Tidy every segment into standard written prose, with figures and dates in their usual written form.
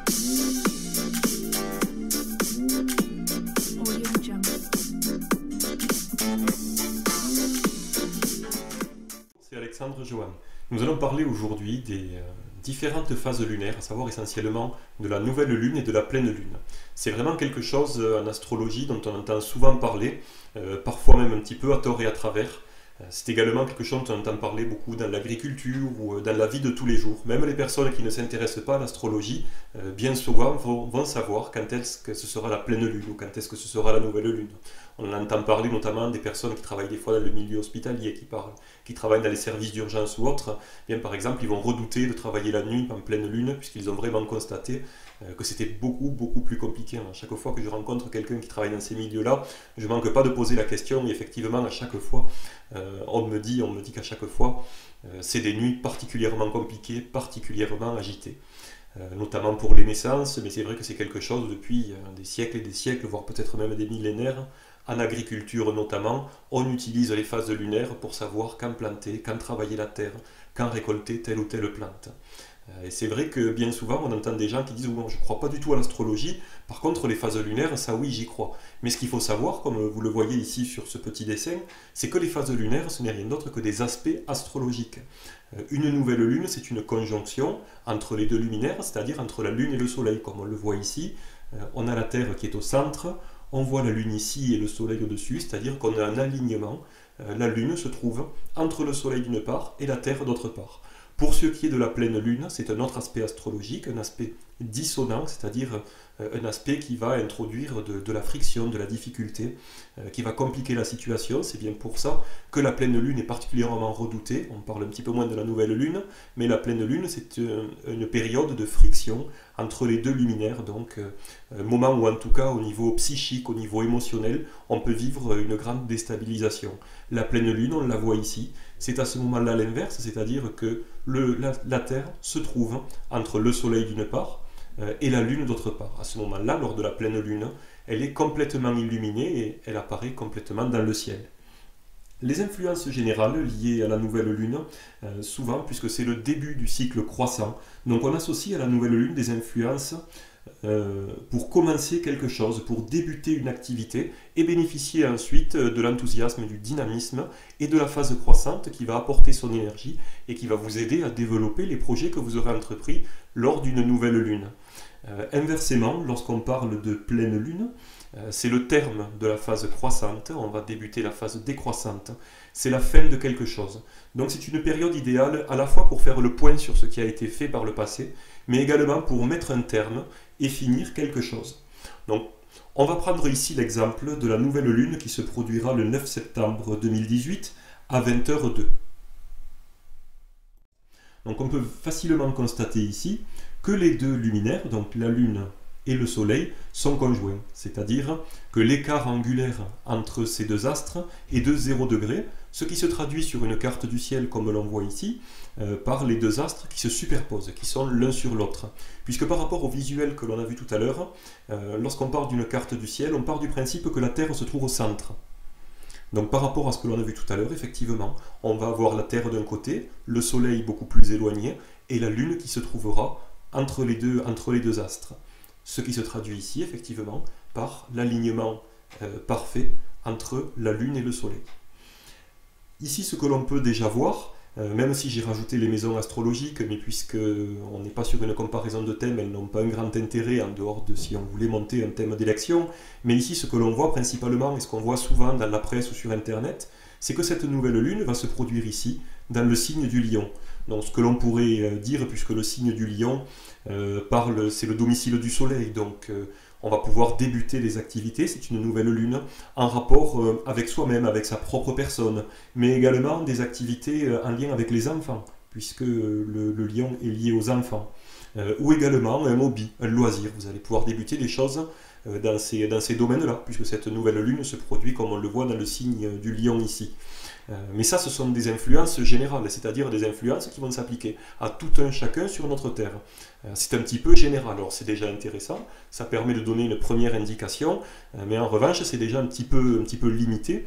C'est Alexandre Johan. Nous allons parler aujourd'hui des différentes phases lunaires, à savoir essentiellement de la nouvelle lune et de la pleine lune. C'est vraiment quelque chose en astrologie dont on entend souvent parler, parfois même un petit peu à tort et à travers. C'est également quelque chose dont on entend parler beaucoup dans l'agriculture ou dans la vie de tous les jours. Même les personnes qui ne s'intéressent pas à l'astrologie, bien souvent vont savoir quand est-ce que ce sera la pleine lune ou quand est-ce que ce sera la nouvelle lune. On entend parler notamment des personnes qui travaillent des fois dans le milieu hospitalier, qui travaillent dans les services d'urgence ou autres. Bien, par exemple, ils vont redouter de travailler la nuit en pleine lune puisqu'ils ont vraiment constaté que c'était beaucoup plus compliqué. À chaque fois que je rencontre quelqu'un qui travaille dans ces milieux-là, je ne manque pas de poser la question et effectivement à chaque fois, on me dit qu'à chaque fois, c'est des nuits particulièrement compliquées, particulièrement agitées. Notamment pour les naissances, mais c'est vrai que c'est quelque chose depuis des siècles et des siècles, voire peut-être même des millénaires. En agriculture notamment, on utilise les phases lunaires pour savoir quand planter, quand travailler la terre, quand récolter telle ou telle plante. Et c'est vrai que bien souvent, on entend des gens qui disent « je ne crois pas du tout à l'astrologie, par contre les phases lunaires, ça oui, j'y crois ». Mais ce qu'il faut savoir, comme vous le voyez ici sur ce petit dessin, c'est que les phases lunaires, ce n'est rien d'autre que des aspects astrologiques. Une nouvelle lune, c'est une conjonction entre les deux luminaires, c'est-à-dire entre la lune et le soleil, comme on le voit ici. On a la Terre qui est au centre, on voit la lune ici et le soleil au-dessus, c'est-à-dire qu'on a un alignement. La lune se trouve entre le soleil d'une part et la Terre d'autre part. Pour ce qui est de la pleine lune, c'est un autre aspect astrologique, un aspect dissonant, c'est-à-dire un aspect qui va introduire de la friction, de la difficulté, qui va compliquer la situation. C'est bien pour ça que la pleine lune est particulièrement redoutée. On parle un petit peu moins de la nouvelle lune, mais la pleine lune, c'est une période de friction entre les deux luminaires, donc un moment où en tout cas au niveau psychique, au niveau émotionnel, on peut vivre une grande déstabilisation. La pleine lune, on la voit ici, c'est à ce moment-là l'inverse, c'est-à-dire que la Terre se trouve entre le soleil d'une part, et la lune d'autre part. À ce moment-là, lors de la pleine lune, elle est complètement illuminée et elle apparaît complètement dans le ciel. Les influences générales liées à la nouvelle lune, souvent, puisque c'est le début du cycle croissant, donc on associe à la nouvelle lune des influences pour commencer quelque chose, pour débuter une activité et bénéficier ensuite de l'enthousiasme, du dynamisme et de la phase croissante qui va apporter son énergie et qui va vous aider à développer les projets que vous aurez entrepris lors d'une nouvelle lune. Inversement, lorsqu'on parle de pleine lune, c'est le terme de la phase croissante, on va débuter la phase décroissante, c'est la fin de quelque chose. Donc c'est une période idéale à la fois pour faire le point sur ce qui a été fait par le passé, mais également pour mettre un terme et finir quelque chose. Donc on va prendre ici l'exemple de la nouvelle lune qui se produira le 9 septembre 2018 à 20h02. Donc on peut facilement constater ici que les deux luminaires, donc la lune et le soleil, sont conjoints, c'est-à-dire que l'écart angulaire entre ces deux astres est de 0 degré, ce qui se traduit sur une carte du ciel comme l'on voit ici, par les deux astres qui se superposent, qui sont l'un sur l'autre. Puisque par rapport au visuel que l'on a vu tout à l'heure, lorsqu'on part d'une carte du ciel, on part du principe que la Terre se trouve au centre. Donc par rapport à ce que l'on a vu tout à l'heure, effectivement, on va avoir la Terre d'un côté, le Soleil beaucoup plus éloigné, et la Lune qui se trouvera entre les deux astres. Ce qui se traduit ici, effectivement, par l'alignement parfait entre la Lune et le Soleil. Ici, ce que l'on peut déjà voir, même si j'ai rajouté les maisons astrologiques, mais puisqu'on n'est pas sur une comparaison de thèmes, elles n'ont pas un grand intérêt en dehors de si on voulait monter un thème d'élection. Mais ici, ce que l'on voit principalement, et ce qu'on voit souvent dans la presse ou sur Internet, c'est que cette nouvelle lune va se produire ici, dans le signe du lion. Donc ce que l'on pourrait dire, puisque le signe du lion c'est le domicile du soleil, donc on va pouvoir débuter les activités, c'est une nouvelle lune, en rapport avec soi-même, avec sa propre personne, mais également des activités en lien avec les enfants, puisque le lion est lié aux enfants, ou également un hobby, un loisir. Vous allez pouvoir débuter des choses dans ces domaines-là, puisque cette nouvelle lune se produit comme on le voit dans le signe du lion ici. Mais ça, ce sont des influences générales, c'est-à-dire des influences qui vont s'appliquer à tout un chacun sur notre Terre. C'est un petit peu général, alors c'est déjà intéressant, ça permet de donner une première indication, mais en revanche, c'est déjà un petit peu limité,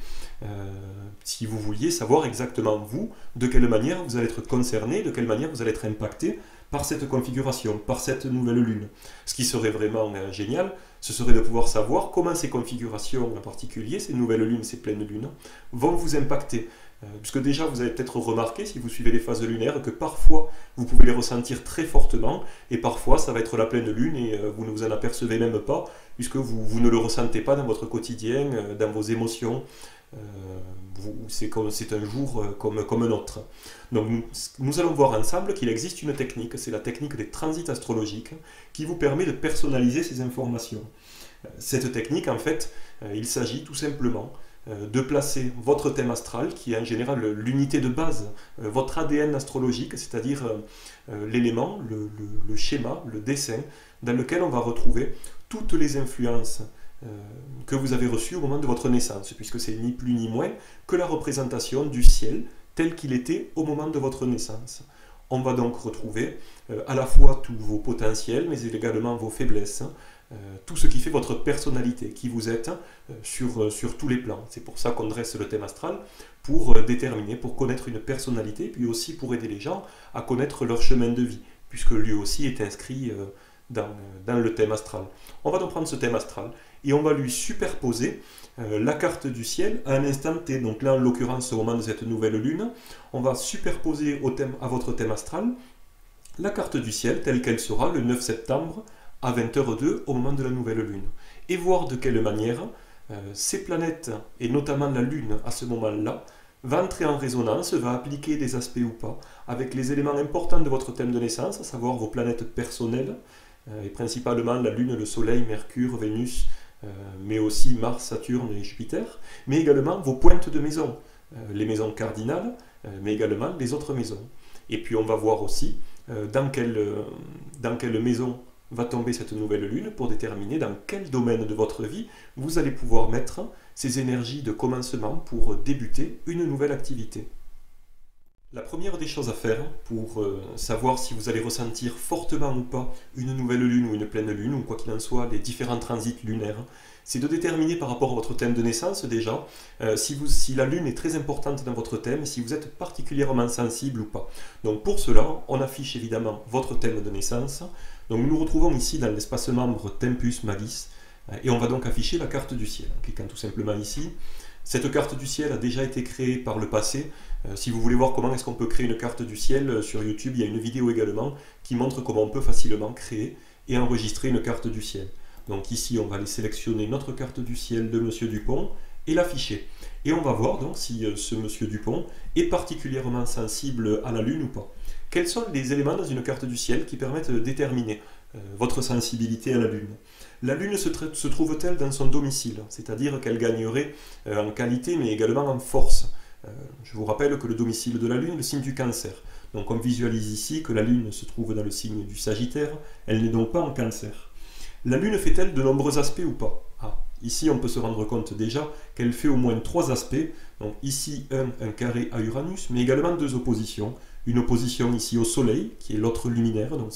si vous vouliez savoir exactement vous, de quelle manière vous allez être concerné, de quelle manière vous allez être impacté par cette configuration, par cette nouvelle lune. Ce qui serait vraiment génial, ce serait de pouvoir savoir comment ces configurations en particulier, ces nouvelles lunes, ces pleines lunes, vont vous impacter. Puisque déjà, vous avez peut-être remarqué, si vous suivez les phases lunaires, que parfois, vous pouvez les ressentir très fortement, et parfois, ça va être la pleine lune, et vous ne vous en apercevez même pas, puisque vous ne le ressentez pas dans votre quotidien, dans vos émotions. C'est un jour comme un autre. Donc nous allons voir ensemble qu'il existe une technique, c'est la technique des transits astrologiques, qui vous permet de personnaliser ces informations. Cette technique, en fait, il s'agit tout simplement de placer votre thème astral, qui est en général l'unité de base, votre ADN astrologique, c'est-à-dire l'élément, le schéma, le dessin, dans lequel on va retrouver toutes les influences que vous avez reçues au moment de votre naissance, puisque c'est ni plus ni moins que la représentation du ciel tel qu'il était au moment de votre naissance. On va donc retrouver à la fois tous vos potentiels, mais également vos faiblesses, tout ce qui fait votre personnalité, qui vous êtes sur tous les plans. C'est pour ça qu'on dresse le thème astral, pour déterminer, pour connaître une personnalité, puis aussi pour aider les gens à connaître leur chemin de vie, puisque lui aussi est inscrit dans le thème astral. On va donc prendre ce thème astral, et on va lui superposer la carte du ciel à un instant T. Donc là, en l'occurrence, au moment de cette nouvelle lune, on va superposer à votre thème astral la carte du ciel telle qu'elle sera le 9 septembre à 20h02 au moment de la nouvelle lune. Et voir de quelle manière ces planètes, et notamment la lune à ce moment-là, va entrer en résonance, va appliquer des aspects ou pas, avec les éléments importants de votre thème de naissance, à savoir vos planètes personnelles, et principalement la lune, le soleil, Mercure, Vénus, mais aussi Mars, Saturne et Jupiter, mais également vos pointes de maison, les maisons cardinales, mais également les autres maisons. Et puis on va voir aussi dans quelle maison va tomber cette nouvelle lune pour déterminer dans quel domaine de votre vie vous allez pouvoir mettre ces énergies de commencement pour débuter une nouvelle activité. La première des choses à faire pour savoir si vous allez ressentir fortement ou pas une nouvelle lune ou une pleine lune, ou quoi qu'il en soit, les différents transits lunaires, c'est de déterminer par rapport à votre thème de naissance déjà, si la lune est très importante dans votre thème, si vous êtes particulièrement sensible ou pas. Donc pour cela, on affiche évidemment votre thème de naissance. Donc nous nous retrouvons ici dans l'espace membre Tempus Magis, et on va donc afficher la carte du ciel, en cliquant tout simplement ici. Cette carte du ciel a déjà été créée par le passé. Si vous voulez voir comment est-ce qu'on peut créer une carte du ciel, sur YouTube, il y a une vidéo également qui montre comment on peut facilement créer et enregistrer une carte du ciel. Donc ici, on va aller sélectionner notre carte du ciel de Monsieur Dupont et l'afficher. Et on va voir donc si ce Monsieur Dupont est particulièrement sensible à la Lune ou pas. Quels sont les éléments dans une carte du ciel qui permettent de déterminer votre sensibilité à la Lune? La Lune se trouve-t-elle dans son domicile? C'est-à-dire qu'elle gagnerait en qualité mais également en force. Je vous rappelle que le domicile de la Lune est le signe du Cancer. Donc on visualise ici que la Lune se trouve dans le signe du Sagittaire, elle n'est donc pas en Cancer. La Lune fait-elle de nombreux aspects ou pas? Ici on peut se rendre compte déjà qu'elle fait au moins 3 aspects. Donc ici un carré à Uranus, mais également 2 oppositions. Une opposition ici au Soleil, qui est l'autre luminaire, donc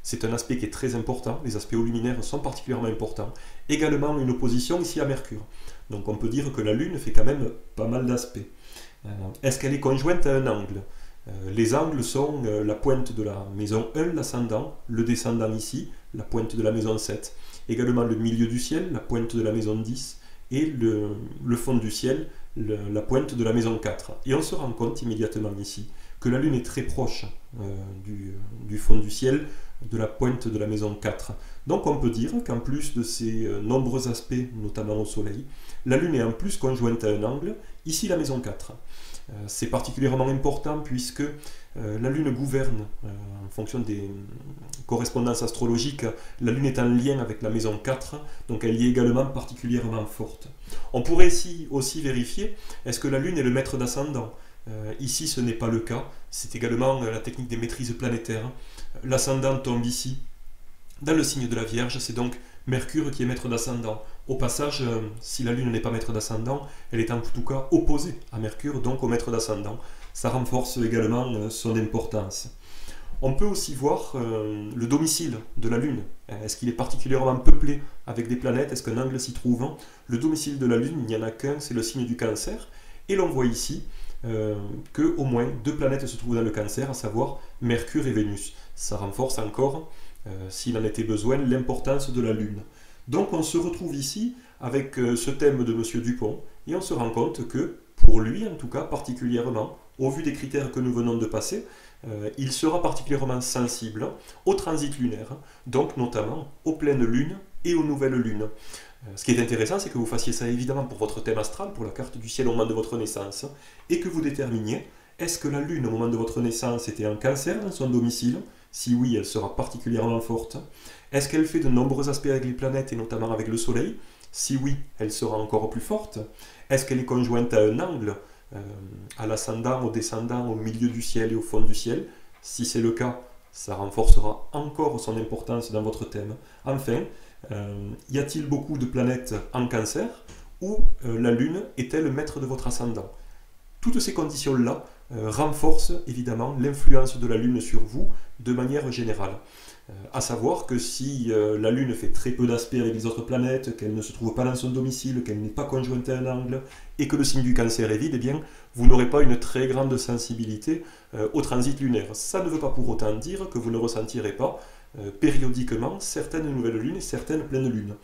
c'est un aspect qui est très important, les aspects au luminaire sont particulièrement importants. Également une opposition ici à Mercure. Donc on peut dire que la Lune fait quand même pas mal d'aspects. Est-ce qu'elle est conjointe à un angle? Les angles sont la pointe de la maison 1, l'ascendant, le descendant ici, la pointe de la maison 7. Également le milieu du ciel, la pointe de la maison 10, et le fond du ciel, la pointe de la maison 4. Et on se rend compte immédiatement ici que la Lune est très proche du fond du ciel, de la pointe de la maison 4. Donc on peut dire qu'en plus de ces nombreux aspects, notamment au Soleil, la Lune est en plus conjointe à un angle, ici la maison 4. C'est particulièrement important puisque la Lune gouverne, en fonction des correspondances astrologiques, la Lune est en lien avec la maison 4, donc elle y est également particulièrement forte. On pourrait ici aussi vérifier, est-ce que la Lune est le maître d'ascendant? Ici ce n'est pas le cas, c'est également la technique des maîtrises planétaires. L'ascendant tombe ici, dans le signe de la Vierge, c'est donc Mercure qui est maître d'ascendant. Au passage, si la Lune n'est pas maître d'ascendant, elle est en tout cas opposée à Mercure, donc au maître d'ascendant. Ça renforce également son importance. On peut aussi voir le domicile de la Lune. Est-ce qu'il est particulièrement peuplé avec des planètes? Est-ce qu'un angle s'y trouve? Le domicile de la Lune, il n'y en a qu'un, c'est le signe du Cancer. Et l'on voit ici qu'au moins 2 planètes se trouvent dans le Cancer, à savoir Mercure et Vénus. ça renforce encore, s'il en était besoin, l'importance de la Lune. Donc on se retrouve ici avec ce thème de M. Dupont, et on se rend compte que, pour lui en tout cas particulièrement, au vu des critères que nous venons de passer, il sera particulièrement sensible au transit lunaire, donc notamment aux pleines lunes et aux nouvelles lunes. Ce qui est intéressant, c'est que vous fassiez ça évidemment pour votre thème astral, pour la carte du ciel au moment de votre naissance, et que vous déterminiez, est-ce que la Lune au moment de votre naissance était en Cancer dans son domicile? Si oui, elle sera particulièrement forte. Est-ce qu'elle fait de nombreux aspects avec les planètes et notamment avec le Soleil? Si oui, elle sera encore plus forte. Est-ce qu'elle est conjointe à un angle, à l'ascendant, au descendant, au milieu du ciel et au fond du ciel? Si c'est le cas, ça renforcera encore son importance dans votre thème. Enfin, y a-t-il beaucoup de planètes en Cancer ou la Lune est-elle maître de votre ascendant? Toutes ces conditions-là renforcent évidemment l'influence de la Lune sur vous de manière générale. À savoir que si la Lune fait très peu d'aspects avec les autres planètes, qu'elle ne se trouve pas dans son domicile, qu'elle n'est pas conjointe à un angle, et que le signe du Cancer est vide, eh bien, vous n'aurez pas une très grande sensibilité au transit lunaire. Ça ne veut pas pour autant dire que vous ne ressentirez pas périodiquement certaines nouvelles lunes et certaines pleines lunes.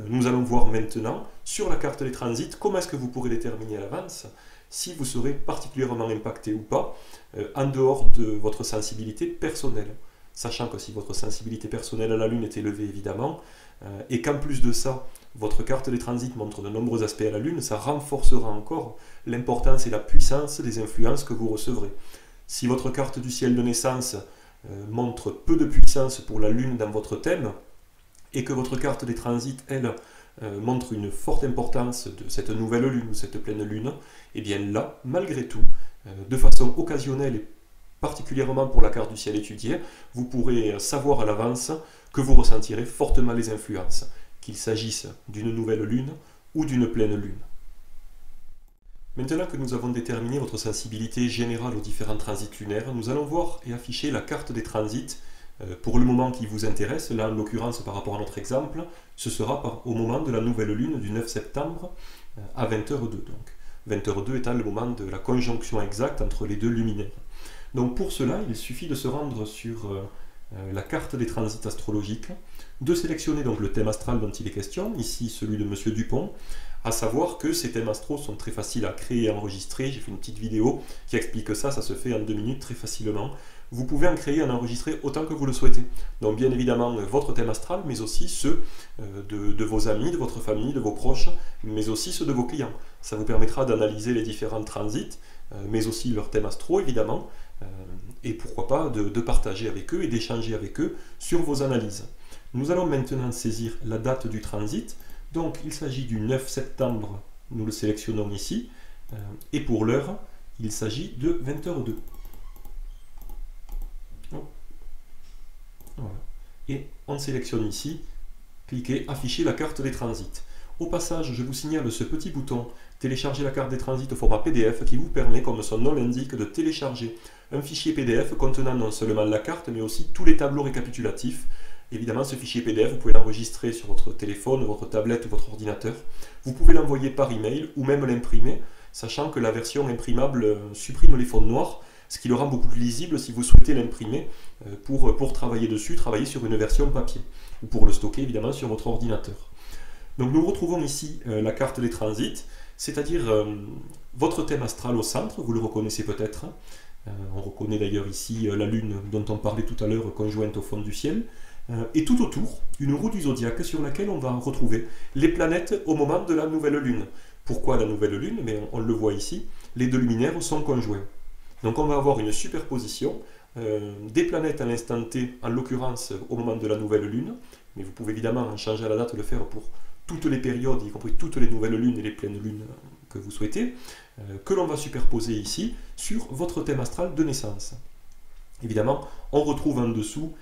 Nous allons voir maintenant, sur la carte des transits, comment est-ce que vous pourrez déterminer à l'avance si vous serez particulièrement impacté ou pas, en dehors de votre sensibilité personnelle. Sachant que si votre sensibilité personnelle à la Lune est élevée, évidemment, et qu'en plus de ça, votre carte des transits montre de nombreux aspects à la Lune, ça renforcera encore l'importance et la puissance des influences que vous recevrez. Si votre carte du ciel de naissance montre peu de puissance pour la Lune dans votre thème, et que votre carte des transits, elle, montre une forte importance de cette nouvelle Lune ou cette pleine Lune, et bien là, malgré tout, de façon occasionnelle et particulièrement pour la carte du ciel étudiée, vous pourrez savoir à l'avance que vous ressentirez fortement les influences, qu'il s'agisse d'une nouvelle lune ou d'une pleine lune. Maintenant que nous avons déterminé votre sensibilité générale aux différents transits lunaires, nous allons voir et afficher la carte des transits pour le moment qui vous intéresse. Là, en l'occurrence, par rapport à notre exemple, ce sera au moment de la nouvelle lune du 9 septembre à 20h02. Donc, 20h02 étant le moment de la conjonction exacte entre les deux luminaires. Donc pour cela, il suffit de se rendre sur la carte des transits astrologiques, de sélectionner donc le thème astral dont il est question, ici celui de M. Dupont, à savoir que ces thèmes astraux sont très faciles à créer et à enregistrer. J'ai fait une petite vidéo qui explique ça, ça se fait en 2 minutes très facilement. Vous pouvez en créer et en enregistrer autant que vous le souhaitez. Donc bien évidemment votre thème astral, mais aussi ceux de vos amis, de votre famille, de vos proches, mais aussi ceux de vos clients. Ça vous permettra d'analyser les différents transits, mais aussi leurs thèmes astraux évidemment, et pourquoi pas de partager avec eux et d'échanger avec eux sur vos analyses. Nous allons maintenant saisir la date du transit. Donc il s'agit du 9 septembre, nous le sélectionnons ici, et pour l'heure, il s'agit de 20h02. Voilà. Et on sélectionne ici, cliquez afficher la carte des transits. Au passage, je vous signale ce petit bouton télécharger la carte des transits au format PDF qui vous permet, comme son nom l'indique, de télécharger un fichier PDF contenant non seulement la carte mais aussi tous les tableaux récapitulatifs. Évidemment, ce fichier PDF, vous pouvez l'enregistrer sur votre téléphone, votre tablette ou votre ordinateur. Vous pouvez l'envoyer par email ou même l'imprimer, sachant que la version imprimable supprime les fonds noirs, ce qui le rend beaucoup plus lisible si vous souhaitez l'imprimer pour travailler dessus, travailler sur une version papier, ou pour le stocker évidemment sur votre ordinateur. Donc nous retrouvons ici la carte des transits, c'est-à-dire votre thème astral au centre, vous le reconnaissez peut-être. On reconnaît d'ailleurs ici la lune dont on parlait tout à l'heure, conjointe au fond du ciel. Et tout autour, une roue du zodiaque sur laquelle on va retrouver les planètes au moment de la nouvelle lune. Pourquoi la nouvelle lune? Mais on le voit ici, les deux luminaires sont conjoints. Donc on va avoir une superposition des planètes à l'instant T, en l'occurrence au moment de la nouvelle lune, mais vous pouvez évidemment en changer à la date, le faire pour toutes les périodes, y compris toutes les nouvelles lunes et les pleines lunes que vous souhaitez, que l'on va superposer ici sur votre thème astral de naissance. Évidemment, on retrouve en dessous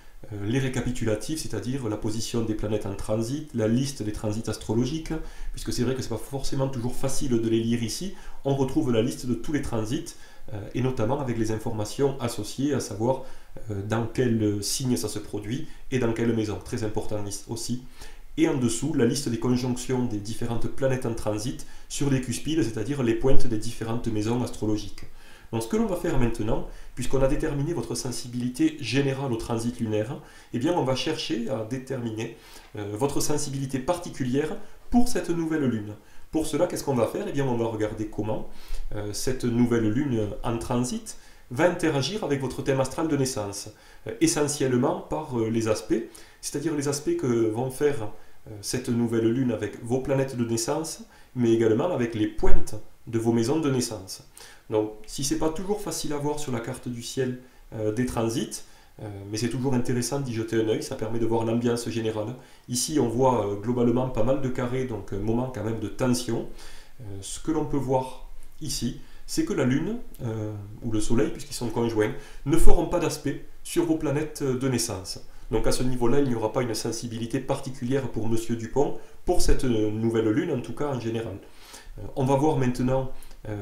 les récapitulatifs, c'est-à-dire la position des planètes en transit, la liste des transits astrologiques, puisque c'est vrai que ce n'est pas forcément toujours facile de les lire ici. On retrouve la liste de tous les transits, et notamment avec les informations associées, à savoir dans quel signe ça se produit et dans quelle maison, très important aussi. Et en dessous, la liste des conjonctions des différentes planètes en transit sur les cuspides, c'est-à-dire les pointes des différentes maisons astrologiques. Donc ce que l'on va faire maintenant, puisqu'on a déterminé votre sensibilité générale au transit lunaire, eh bien on va chercher à déterminer votre sensibilité particulière pour cette nouvelle lune. Pour cela, qu'est-ce qu'on va faire? Eh bien on va regarder comment cette nouvelle lune en transit va interagir avec votre thème astral de naissance, essentiellement par les aspects, c'est-à-dire les aspects que vont faire cette nouvelle lune avec vos planètes de naissance, mais également avec les pointes de vos maisons de naissance. Donc, si ce n'est pas toujours facile à voir sur la carte du ciel des transits, mais c'est toujours intéressant d'y jeter un œil, ça permet de voir l'ambiance générale. Ici, on voit globalement pas mal de carrés, donc un moment quand même de tension. Ce que l'on peut voir ici, c'est que la Lune ou le Soleil, puisqu'ils sont conjoints, ne feront pas d'aspect sur vos planètes de naissance. Donc à ce niveau-là, il n'y aura pas une sensibilité particulière pour Monsieur Dupont, pour cette nouvelle Lune, en tout cas en général. On va voir maintenant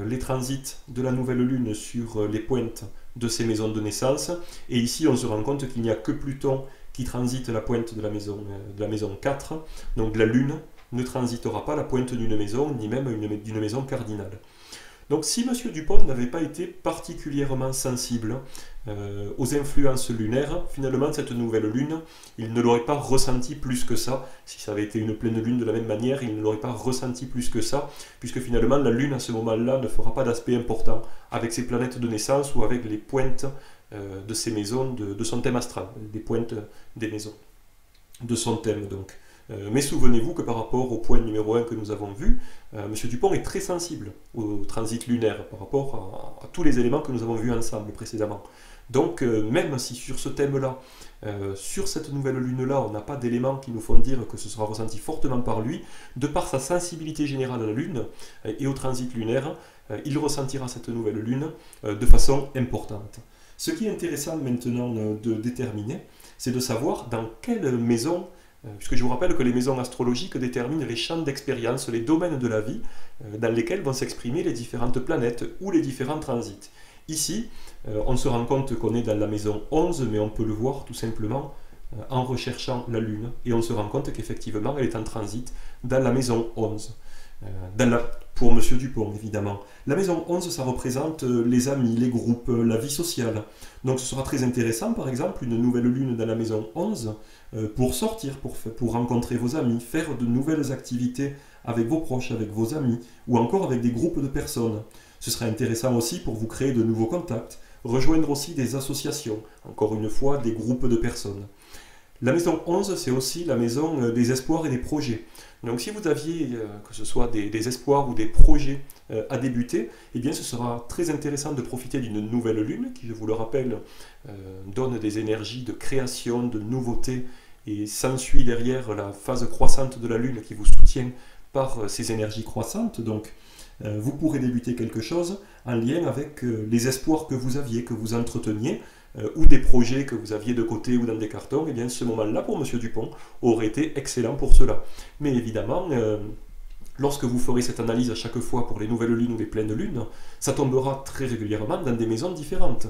les transits de la nouvelle Lune sur les pointes de ces maisons de naissance. Et ici, on se rend compte qu'il n'y a que Pluton qui transite la pointe de la maison 4. Donc la Lune ne transitera pas la pointe d'une maison, ni même d'une maison cardinale. Donc si M. Dupont n'avait pas été particulièrement sensible aux influences lunaires, finalement cette nouvelle lune, il ne l'aurait pas ressenti plus que ça. Si ça avait été une pleine lune de la même manière, il ne l'aurait pas ressenti plus que ça, puisque finalement la lune à ce moment-là ne fera pas d'aspect important avec ses planètes de naissance ou avec les pointes de ses maisons, de son thème astral, des pointes des maisons de son thème donc. Mais souvenez-vous que par rapport au point numéro 1 que nous avons vu, M. Dupont est très sensible au transit lunaire par rapport à tous les éléments que nous avons vus ensemble précédemment. Donc même si sur ce thème-là, sur cette nouvelle lune-là, on n'a pas d'éléments qui nous font dire que ce sera ressenti fortement par lui, de par sa sensibilité générale à la lune et au transit lunaire, il ressentira cette nouvelle lune de façon importante. Ce qui est intéressant maintenant de déterminer, c'est de savoir dans quelle maison, puisque je vous rappelle que les maisons astrologiques déterminent les champs d'expérience, les domaines de la vie dans lesquels vont s'exprimer les différentes planètes ou les différents transits. Ici, on se rend compte qu'on est dans la maison 11, mais on peut le voir tout simplement en recherchant la Lune, et on se rend compte qu'effectivement elle est en transit dans la maison 11. Pour M. Dupont, évidemment. La maison 11, ça représente les amis, les groupes, la vie sociale. Donc ce sera très intéressant, par exemple, une nouvelle lune dans la maison 11, pour sortir, pour rencontrer vos amis, faire de nouvelles activités avec vos proches, avec vos amis, ou encore avec des groupes de personnes. Ce serait intéressant aussi pour vous créer de nouveaux contacts, rejoindre aussi des associations, encore une fois, des groupes de personnes. La maison 11, c'est aussi la maison des espoirs et des projets. Donc si vous aviez, que ce soit des espoirs ou des projets à débuter, eh bien ce sera très intéressant de profiter d'une nouvelle lune, qui, je vous le rappelle, donne des énergies de création, de nouveauté, et s'ensuit derrière la phase croissante de la lune qui vous soutient par ces énergies croissantes. Donc vous pourrez débuter quelque chose en lien avec les espoirs que vous aviez, que vous entreteniez, ou des projets que vous aviez de côté ou dans des cartons. Et bien ce moment-là pour M. Dupont aurait été excellent pour cela. Mais évidemment, lorsque vous ferez cette analyse à chaque fois pour les nouvelles lunes ou les pleines lunes, ça tombera très régulièrement dans des maisons différentes.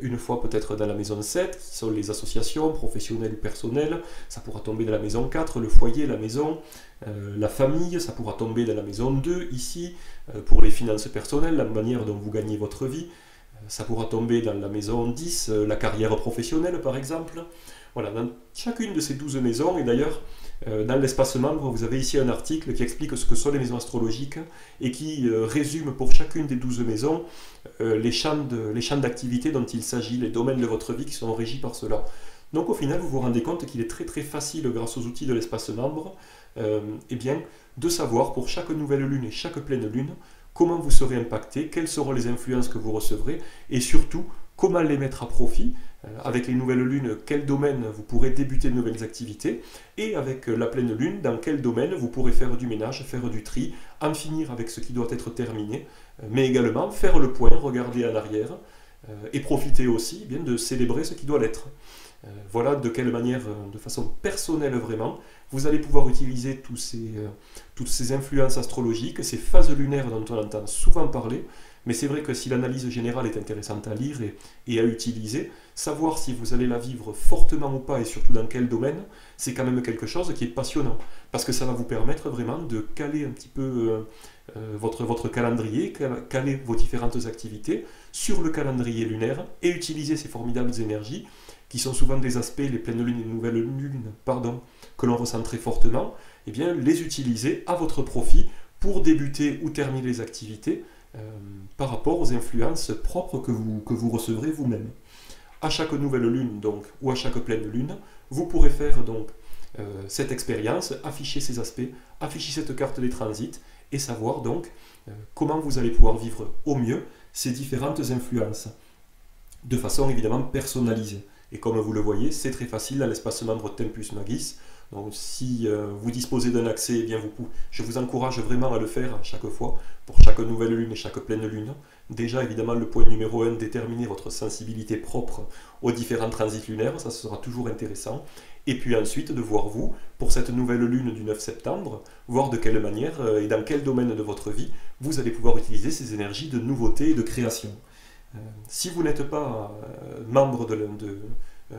Une fois peut-être dans la maison 7, qui sont les associations professionnelles ou personnelles, ça pourra tomber dans la maison 4, le foyer, la maison, la famille, ça pourra tomber dans la maison 2, ici, pour les finances personnelles, la manière dont vous gagnez votre vie, ça pourra tomber dans la maison 10, la carrière professionnelle par exemple. Voilà, dans chacune de ces 12 maisons, et d'ailleurs, dans l'espace membre, vous avez ici un article qui explique ce que sont les maisons astrologiques et qui résume pour chacune des 12 maisons les champs d'activité dont il s'agit, les domaines de votre vie qui sont régis par cela. Donc au final, vous vous rendez compte qu'il est très très facile, grâce aux outils de l'espace membre, eh bien, de savoir pour chaque nouvelle lune et chaque pleine lune, comment vous serez impacté, quelles seront les influences que vous recevrez, et surtout, comment les mettre à profit. Avec les nouvelles lunes, quel domaine vous pourrez débuter de nouvelles activités, et avec la pleine lune, dans quel domaine vous pourrez faire du ménage, faire du tri, en finir avec ce qui doit être terminé, mais également faire le point, regarder en arrière, et profiter aussi bien de célébrer ce qui doit l'être. Voilà de quelle manière, de façon personnelle vraiment, vous allez pouvoir utiliser toutes ces influences astrologiques, ces phases lunaires dont on entend souvent parler. Mais c'est vrai que si l'analyse générale est intéressante à lire et à utiliser, savoir si vous allez la vivre fortement ou pas et surtout dans quel domaine, c'est quand même quelque chose qui est passionnant. Parce que ça va vous permettre vraiment de caler un petit peu votre calendrier, caler vos différentes activités sur le calendrier lunaire et utiliser ces formidables énergies qui sont souvent des aspects, les pleines lunes et les nouvelles lunes, pardon, que l'on ressent très fortement, et bien les utiliser à votre profit pour débuter ou terminer les activités par rapport aux influences propres que vous recevrez vous-même. À chaque nouvelle lune donc, ou à chaque pleine lune, vous pourrez faire donc cette expérience, afficher ces aspects, afficher cette carte des transits et savoir donc comment vous allez pouvoir vivre au mieux ces différentes influences, de façon évidemment personnalisée. Et comme vous le voyez, c'est très facile à l'espace membre Tempus Magis. Donc si vous disposez d'un accès, eh bien je vous encourage vraiment à le faire chaque fois, pour chaque nouvelle lune et chaque pleine lune. Déjà évidemment le point numéro 1, déterminer votre sensibilité propre aux différents transits lunaires, ça sera toujours intéressant. Et puis ensuite de voir vous, pour cette nouvelle lune du 9 septembre, voir de quelle manière et dans quel domaine de votre vie vous allez pouvoir utiliser ces énergies de nouveauté et de création. Si vous n'êtes pas membre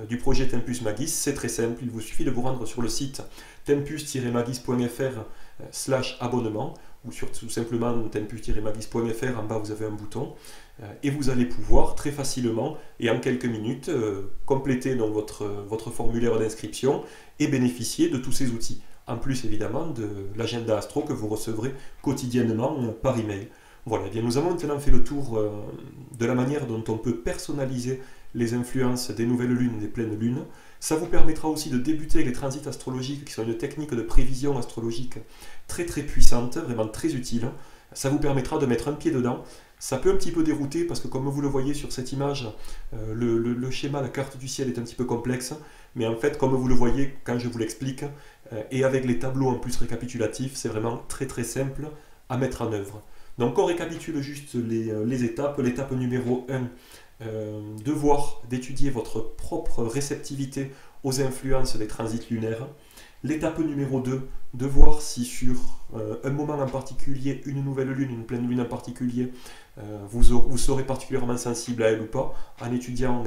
du projet Tempus Magis, c'est très simple, il vous suffit de vous rendre sur le site tempus-magis.fr/abonnement ou sur tout simplement tempus-magis.fr, en bas vous avez un bouton et vous allez pouvoir très facilement et en quelques minutes compléter donc votre formulaire d'inscription et bénéficier de tous ces outils. En plus évidemment de l'agenda astro que vous recevrez quotidiennement par email. Voilà, eh bien nous avons maintenant fait le tour de la manière dont on peut personnaliser les influences des nouvelles lunes et des pleines lunes. Ça vous permettra aussi de débuter avec les transits astrologiques qui sont une technique de prévision astrologique très très puissante, vraiment très utile. Ça vous permettra de mettre un pied dedans. Ça peut un petit peu dérouter parce que comme vous le voyez sur cette image, le schéma, la carte du ciel est un petit peu complexe. Mais en fait, comme vous le voyez quand je vous l'explique, et avec les tableaux en plus récapitulatifs, c'est vraiment très très simple à mettre en œuvre. Donc on récapitule juste les étapes. L'étape numéro 1, d'étudier votre propre réceptivité aux influences des transits lunaires. L'étape numéro 2, de voir si sur un moment en particulier, une nouvelle lune, une pleine lune en particulier, vous serez particulièrement sensible à elle ou pas, en étudiant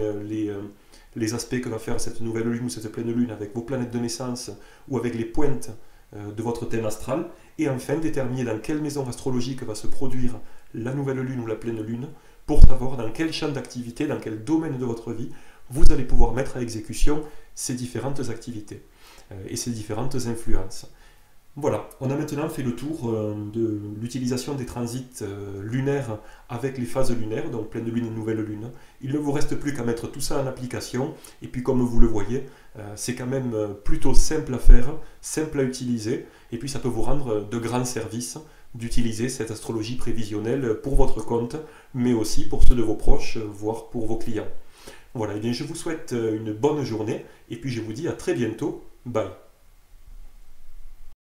les aspects que va faire cette nouvelle lune ou cette pleine lune avec vos planètes de naissance ou avec les pointes de votre thème astral. Et enfin, déterminer dans quelle maison astrologique va se produire la nouvelle lune ou la pleine lune, pour savoir dans quel champ d'activité, dans quel domaine de votre vie, vous allez pouvoir mettre à exécution ces différentes activités et ces différentes influences. Voilà, on a maintenant fait le tour de l'utilisation des transits lunaires avec les phases lunaires, donc pleine lune et nouvelle lune. Il ne vous reste plus qu'à mettre tout ça en application, et puis comme vous le voyez, c'est quand même plutôt simple à faire, simple à utiliser, et puis ça peut vous rendre de grands services d'utiliser cette astrologie prévisionnelle pour votre compte, mais aussi pour ceux de vos proches, voire pour vos clients. Voilà, et bien je vous souhaite une bonne journée, et puis je vous dis à très bientôt. Bye.